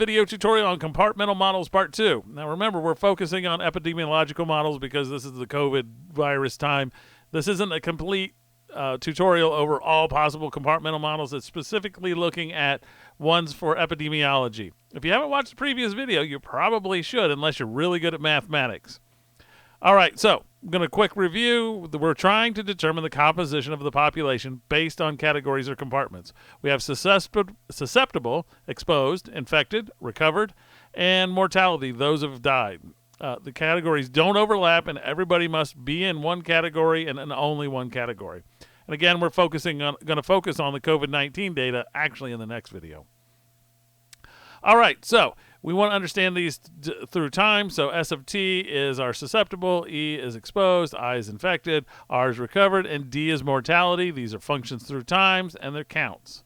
video tutorial on compartmental models part 2. Now remember, we're focusing on epidemiological models because this is the COVID virus time. This isn't a complete tutorial over all possible compartmental models. It's specifically looking at ones for epidemiology. If you haven't watched the previous video, you probably should, unless you're really good at mathematics. All right, so I'm going to quick review. We're trying to determine the composition of the population based on categories or compartments. We have susceptible, exposed, infected, recovered, and mortality, those who have died. The categories don't overlap, and everybody must be in one category and in only one category. And again, we're going to focus on the COVID-19 data actually in the next video. All right, so we want to understand these through time. So S of T is our susceptible, E is exposed, I is infected, R is recovered, and D is mortality. These are functions through times and their counts.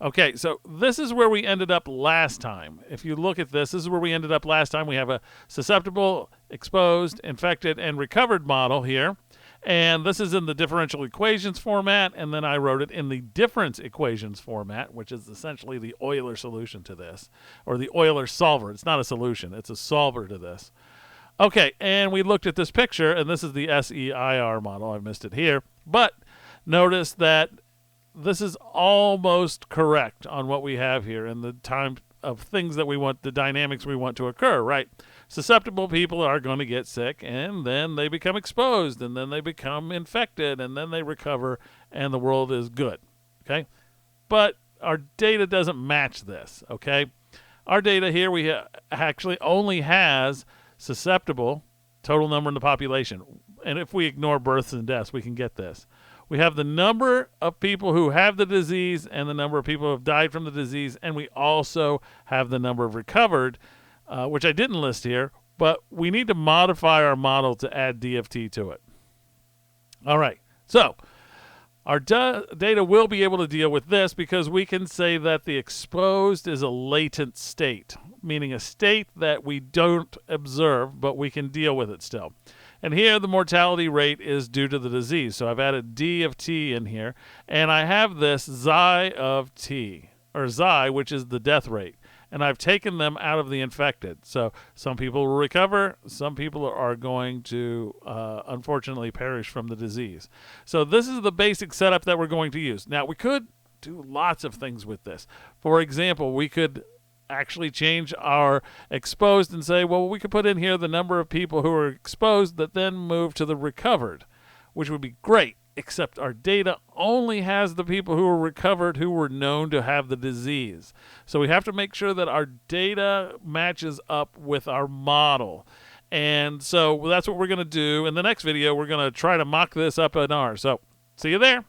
Okay, so this is where we ended up last time. If you look at this is where we ended up last time. We have a susceptible, exposed, infected, and recovered model here. And this is in the differential equations format, and then I wrote it in the difference equations format, which is essentially the Euler solution to this, or the Euler solver. It's not a solution, it's a solver to this. Okay, and we looked at this picture, and this is the SEIR model. I missed it here, but notice that this is almost correct on what we have here in the time of things that we want, the dynamics we want to occur, right? Susceptible people are going to get sick, and then they become exposed, and then they become infected, and then they recover, and the world is good, okay? But our data doesn't match this, okay? Our data here, we actually only has susceptible, total number in the population. And if we ignore births and deaths, we can get this. We have the number of people who have the disease and the number of people who have died from the disease, and we also have the number of recovered, which I didn't list here, but we need to modify our model to add DFT to it. All right, so our data will be able to deal with this because we can say that the exposed is a latent state, meaning a state that we don't observe, but we can deal with it still. And here the mortality rate is due to the disease. So I've added D of T in here, and I have this Xi of T, or Xi, which is the death rate. And I've taken them out of the infected. So some people will recover, some people are going to unfortunately perish from the disease. So this is the basic setup that we're going to use. Now we could do lots of things with this. For example, we could actually change our exposed and say, well, we could put in here the number of people who are exposed that then move to the recovered, which would be great, except our data only has the people who were recovered who were known to have the disease. So we have to make sure that our data matches up with our model. And so that's what we're going to do. In the next video, we're going to try to mock this up in R. So see you there.